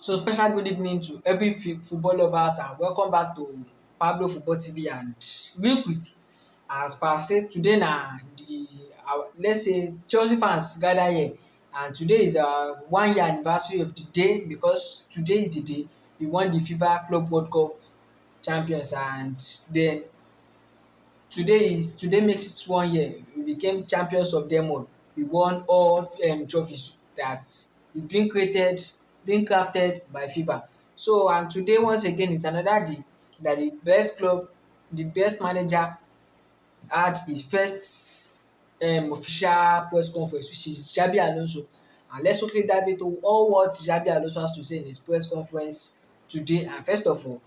So special good evening to every football lovers and welcome back to Pablo Football TV. And real quick, as per say today na the let's say Chelsea fans gather here, and today is our 1 year anniversary of the day, because today is the day we won the FIFA Club World Cup champions. And then today makes it 1 year we became champions of them all. We won all trophies that is being created, being crafted by FIFA. So and today once again is another day that the best club, the best manager had his first official press conference, which is Xabi Alonso. And let's quickly dive into all what Xabi Alonso has to say in his press conference today. And first of all,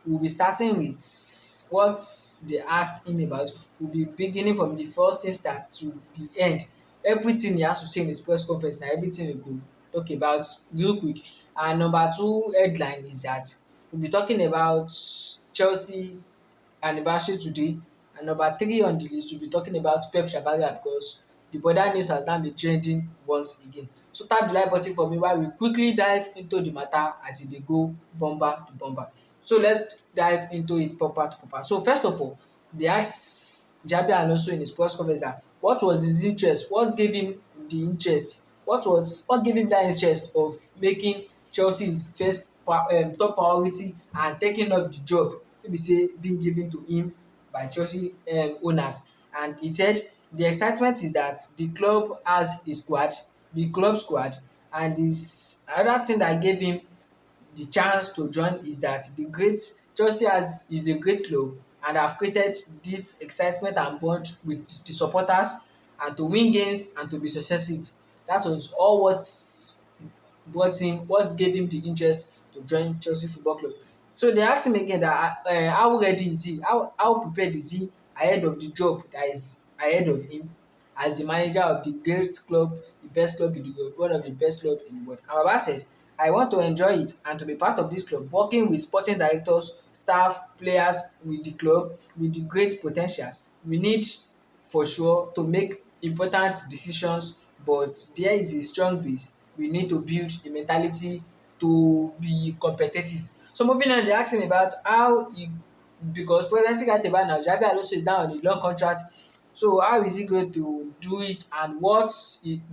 we'll be starting with what they asked him about. We'll be beginning from the first instance to the end. Everything he has to say in his press conference, na everything we go talk about real quick. And number two headline is that we'll be talking about Chelsea anniversary today. And number three on the list, we'll be talking about Pep Shabalala, because the border news has now been trending once again. So tap the like button for me while we quickly dive into the matter as e dey go bumper to bumper. So let's dive into it proper to proper. So first of all, they asked Xabi Alonso in his press conference that what was his interest, what gave him the interest, what gave him that interest of making Chelsea his first top priority and taking up the job wey be say being given to him by Chelsea owners. And he said the excitement is that the club has a squad, the club squad, and is another thing that gave him the chance to join is that the great Chelsea has is a great club and have created this excitement and bond with the supporters, and to win games and to be successful. That was all what gave him the interest to join Chelsea Football Club. So they asked him again that how ready is he, how prepared is he ahead of the job that is ahead of him as the manager of the great club, the best club in the world, one of the best club in the world. And Baba said, I want to enjoy it and to be part of this club, working with sporting directors, staff, players with the club, with the great potentials. We need for sure to make important decisions, but there is a strong base. We need to build a mentality to be competitive. So moving on, they ask him about how he, because President Gateba now, Xabi Alonso is now on a long contract. So how is he going to do it, and what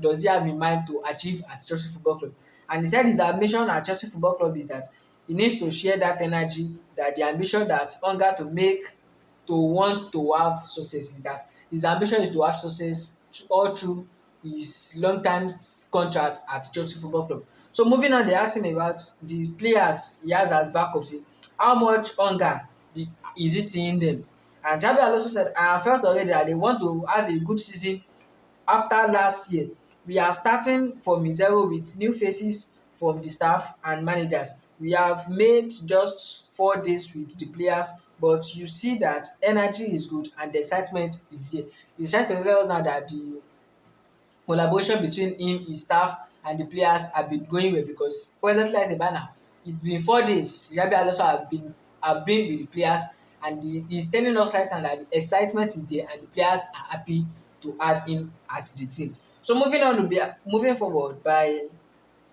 does he have in mind to achieve at Chelsea Football Club? And he said his ambition at Chelsea Football Club is that he needs to share that energy, that the ambition, that hunger to make, to want to have success, is that his ambition is to have success all through his long time contract at Chelsea Football Club. So moving on, they ask him about the players he has as backups. How much hunger is he seeing them? And Xabi Alonso said, I have felt already that they want to have a good season after last year. We are starting from zero with new faces from the staff and managers. We have made just 4 days with the players, but you see that energy is good and the excitement is there. He's trying to tell us now that the collaboration between him, his staff, and the players have been going well, because presently at the banner, it's been 4 days. Xabi Alonso have been with the players, and he's telling us right now that the excitement is there and the players are happy to have him at the team. So moving forward by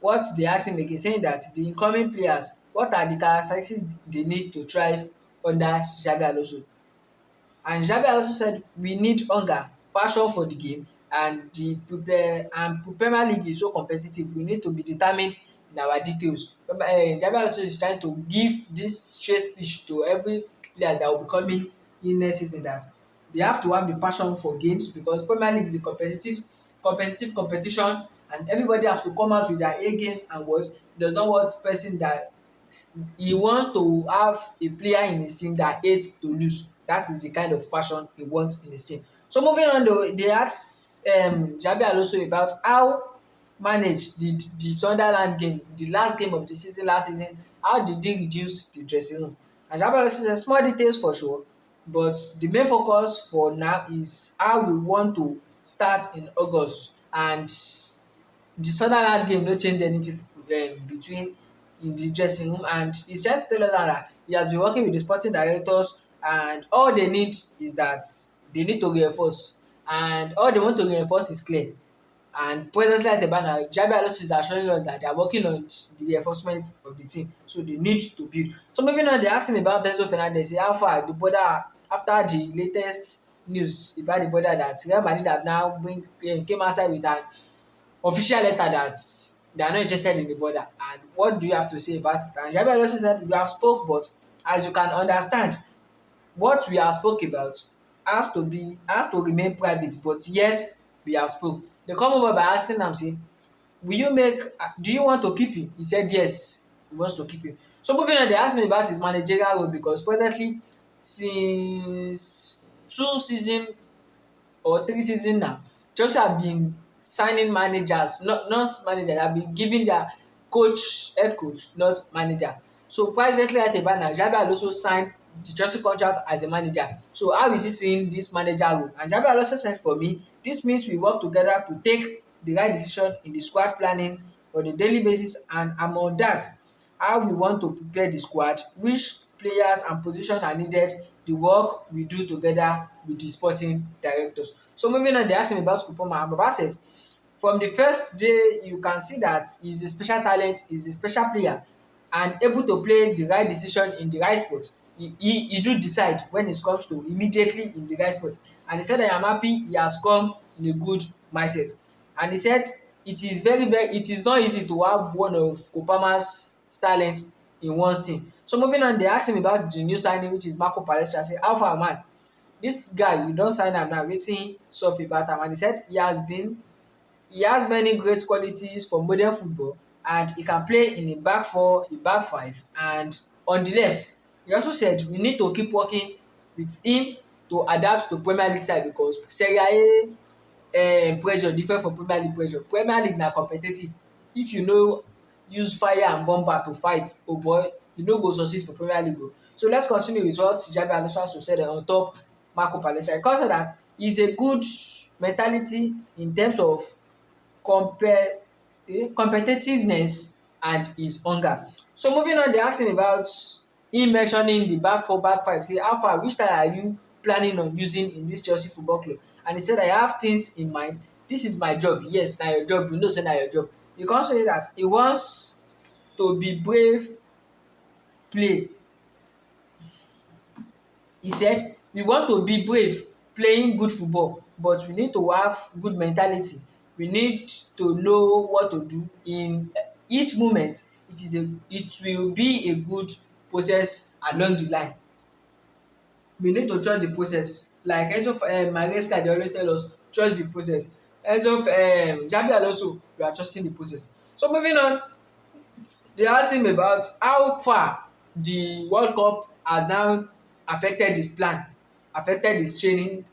what they ask him again, saying that the incoming players, what are the characteristics they need to thrive under Xabi Alonso? And Xabi Alonso said we need hunger, passion for the game, and the Premier League is so competitive. We need to be determined in our details. Xabi Alonso is trying to give this straight speech to every players that will be coming in next season, that they have to have the passion for games, because Premier League is a competitive competition, and everybody has to come out with their A games, and what does not want person that he wants to have a player in his team that hates to lose. That is the kind of passion he wants in his team. So moving on though, they asked Xabi Alonso about how manage the Sunderland game, the last game of the season last season. How did he reduce the dressing room? And Xabi Alonso said small details for sure, but the main focus for now is how we want to start in August. And the Sunderland game no change anything between in the dressing room, and he's trying to tell us that he has been working with the sporting directors, and all they need is that they need to reinforce, and all they want to reinforce is clear. And presently at Ebana, Xabi Alonso is assuring us that they are working on the reinforcement of the team, so they need to build. So moving on, they asked him about Enzo Fernandez. Say how far the border after the latest news about the border that Real Madrid have now came outside with an official letter that they are not interested in the border. And what do you have to say about it? And Xabi Alonso said, "We have spoke, but as you can understand, what we have spoke about has to remain private. But yes, we have spoke." They come over by asking am say, "Will you make do you want to keep him?" He said yes, he wants to keep him. So moving on, they asked me about his managerial role because presently since 2 season or 3 season now, Chelsea have been signing managers, not managers, have been giving their head coach, not manager. So presently at Ebana, Xabi Alonso signed the Chelsea contract as a manager. So how is he seeing this manager role? And Xabi Alonso said, "For me, this means we work together to take the right decision in the squad planning on a daily basis, and among that, how we want to prepare the squad, which players and position are needed, the work we do together with the sporting directors." So moving on, they asked him about Kupama, and Baba said, "From the first day, you can see that he's a special talent, he's a special player, and able to play the right decision in the right spot. He do decide when it comes to immediately in the right spot." And he said, "I am happy he has come in a good mindset." And he said, it is not easy to have one of Kopama's talent in one team. So moving on, they asked him about the new signing, which is Marco Palestra. Say, "How far, man? This guy, you don sign am now, wetin sup about am?" And he said he has many great qualities for modern football, and he can play in a back four, a back five, and on the left. He also said we need to keep working with him to adapt to Premier League style because Serie A pressure different from Premier League pressure. Premier League na competitive. If you no use fire and bomber to fight, oh boy, you no go succeed for Premier League o. So let's continue with what Xabi Alonso has to say on top Marco Palestra. He consider that he's a good mentality in terms of compare competitiveness and his hunger. So moving on, they ask him about him mentioning the back four, back five. Say, how far, which style are you planning on using in this Chelsea Football Club? And he said, "I have things in mind. This is my job." Yes, na your job. You know say na your job. He come say that he wants to be brave, play. He said, "We want to be brave, playing good football, but we need to have good mentality. We need to know what to do in each moment. It will be a good process along the line. We need to trust the process." Like Enzo Maresca dey always tell us, trust the process. Xabi Alonso, we are trusting the process. So moving on, they ask him about how far the World Cup has now affected his plan, affected his training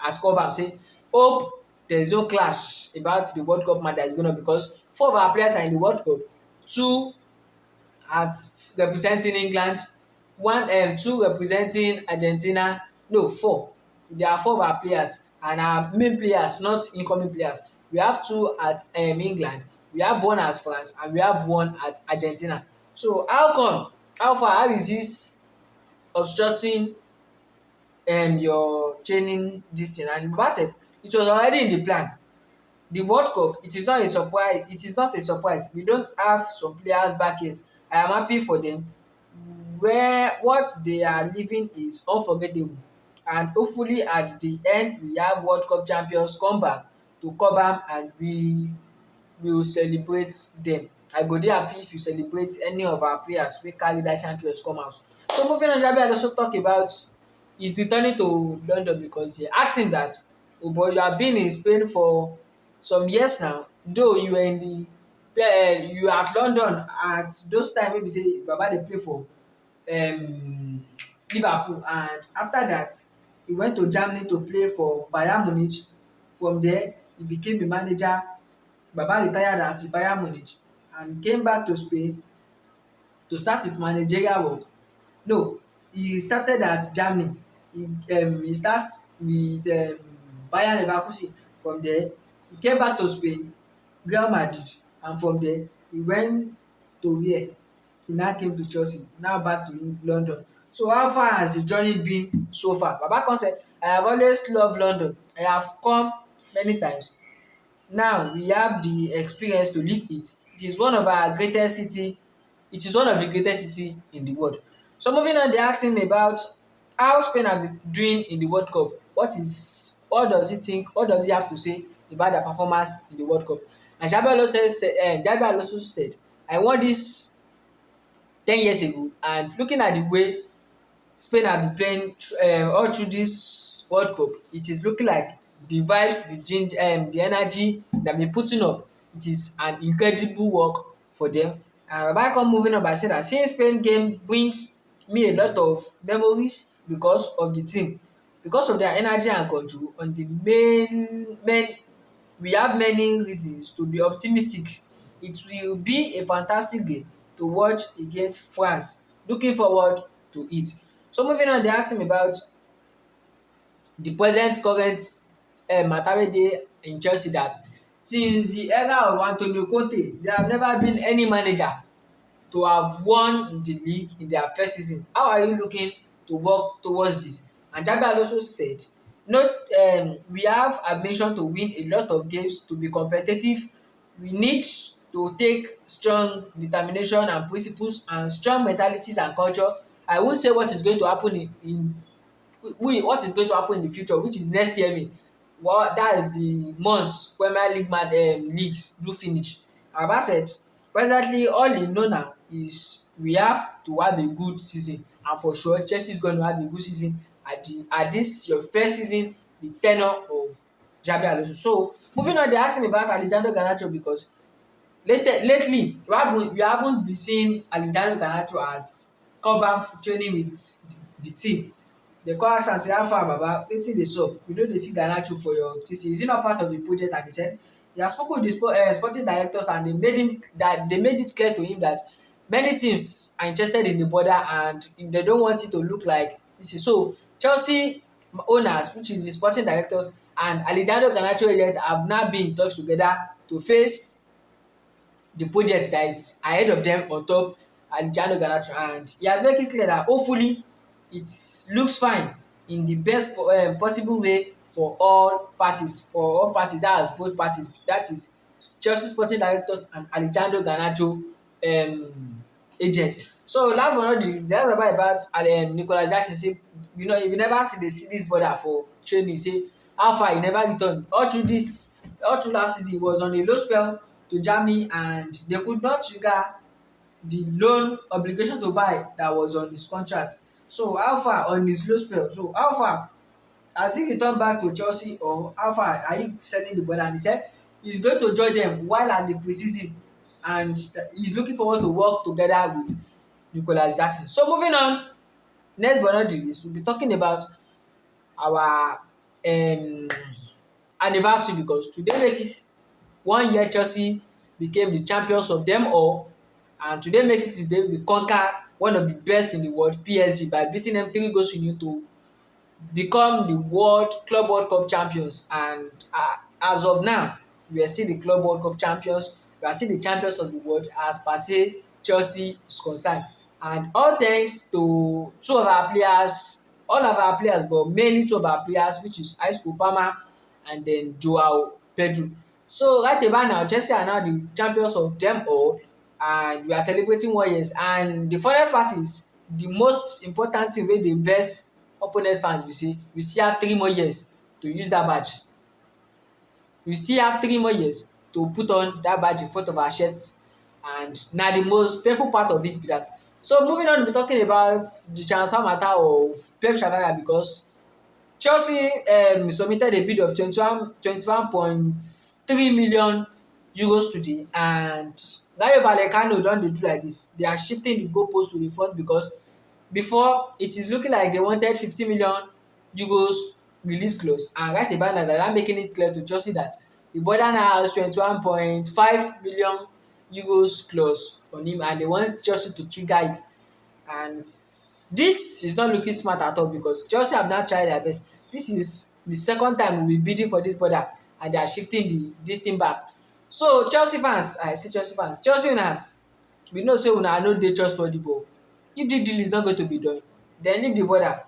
at Cobham. Say, "Hope there is no clash about the World Cup match that is going on because four of our players are in the World Cup, two at representing England, two representing Argentina, no, four. There are four of our players and our main players, not incoming players. We have two at England, we have one at France, and we have one at Argentina. So how come, how far, how is this obstructing your training this thing?" And Baba said it was already in the plan. The World Cup, it is not a surprise. It is not a surprise. We don't have some players back yet. I am happy for them. Where what they are living is unforgettable, and hopefully at the end we have World Cup champions come back to Cobham and we will celebrate them. I go dey happy if you celebrate any of our players wey carry dat champions come out. So moving on, Xabi also talk about he's returning to London because they ask him that, "Oh boy, you have been in Spain for some years now, though you were in the you at London at those time wey be sey baba dey play for Liverpool, and after that he went to Germany to play for Bayern Munich. From there he became a manager. Baba retired at Bayern Munich and came back to Spain to start his managerial work." No, he started at Germany. He start with Bayer Leverkusen. From there he came back to Spain, Real Madrid, and from there he went to where? He now came to Chelsea, now back to London. So how far has the journey been so far? Baba come say, "I have always loved London. I have come many times. now we have the experience to live it. It is one of our greatest city. It is one of the greatest city in the world. So moving on, they asking me about how Spain have been doing in the World Cup. What does he think? What does he have to say about their performance in the World Cup? And Xabi Alonso said, I won this 10 years ago, and looking at the way Spain have been playing all through this World Cup, it is looking like the vibes, the ginger, the energy they have been putting up, it is an incredible work for them. And Baba come moving on by saying that seeing Spain game brings me a lot of memories because of the team, because of their energy and control. On the main we have many reasons to be optimistic. It will be a fantastic game to watch against France. Looking forward to it. So moving on, they ask him about the present current matter wey dey in Chelsea, that since the era of Antonio Conte, there have never been any manager to have won the league in their first season. How are you looking to work towards this? And Xabi Alonso said, no, we have ambition to win a lot of games to be competitive. We need to take strong determination and principles and strong mentalities and culture. I won't say what is going to happen what is going to happen in the future, which is next year. Well, that is the months Premier League leagues do finish. Baba said, presently all he know now is we have to have a good season, and for sure Chelsea is going to have a good season at this your first season, the ten ure of Xabi Alonso. So moving on, they ask him about Alejandro Garnacho because lately we haven't been seeing Alejandro Garnacho at Cobham training with the team. Dey come ask am say how far baba, wetin dey sup, we no dey see Garnacho for your dis thing, is he not part of the project? And he said he has spoken with the sporting directors, and they made it clear to him that many teams are interested in the border and they don't want it to look like this is so. Chelsea owners, which is the sporting directors, and Alejandro Garnacho agent have now been in talks together to face the project that is ahead of them on top Alejandro Garnacho, and he has made it clear that hopefully it looks fine in the best possible way for all parties, that is both parties, that is Chelsea sporting directors and Alejandro Garnacho agent. So last but not least, they ask about Nicolas Jackson, say you never see this brother for training, say how far he never return all through last season. He was on a low spell to Germany, and they could not trigger the loan obligation to buy that was on his contract. So how far on his low spell? So how far has he returned back to Chelsea, or how far are you selling the brother? And he said he's going to join them while at the preseason, and he's looking forward to work together with Nicolas Jackson. So moving on, next but not the least, we'll be talking about our anniversary, because today makes it 1 year Chelsea became the champions of them all, and today makes it the day we conquer one of the best in the world, PSG, by beating them 3 goals to 0 to become the World Cup champions. And as of now, we are still the Club World Cup champions. We are still the champions of the world as per se Chelsea is concerned. And all thanks to all of our players, but mainly two of our players, which is Ice Palmer and then Joao Pedro. So right about now, Chelsea are now the champions of them all, and we are celebrating 1 year. And the funniest part is the most important thing wey dey vex opponent fans be say we still have 3 more years to use that badge. We still have 3 more years to put on that badge in front of our shirts, and na the most painful part of it be that. So moving on, we'll be talking about the transfer matter of Pep Shavara, because Chelsea submitted a bid of 21.3 million euros today, and Rayo Vallecano don dey do like this. They are shifting the goalpost to the front, because before it is looking like they wanted 50 million euros release clause, and right about now they are making it clear to Chelsea that the border now has 21.5 million euros clause on him, and they want Chelsea to trigger it. And this is not looking smart at all, because Chelsea have now tried their best. This is the second time we will be bidding for this border, and they are shifting this thing back. So Chelsea fans, I say Chelsea fans, Chelsea owners, we know say una no dey trustworthy, but if the deal is not going to be done, then leave the border.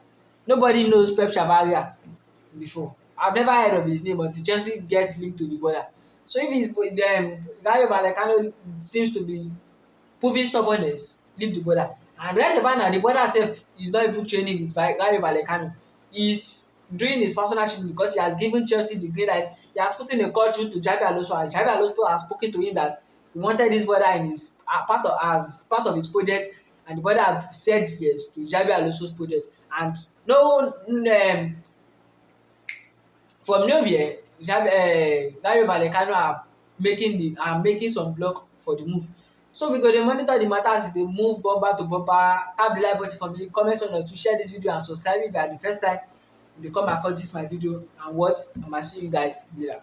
Nobody knows Pep Chavaria before. I've never heard of his name until Chelsea get linked to the border. So if he's Rayo Vallecano seems to be proving stubbornness, leave the brother. And right about now, the brother sef is not even training with Rayo Vallecano. He's doing his personal training because he has given Chelsea the green light. He has put in a call through to Xabi Alonso, and Xabi Alonso has spoken to him that he wanted this brother in his part of his project, and the brother have said yes to Xabi Alonso's project. And no from nowhere, Rayo Vallecano are making some block for the move. So we go dey monitor the matter as e dey move bumper to bumper. Tap the like button for me, comment on to share this video and subscribe if you are the first time you dey come across this my video, and what, I ma see you guys later.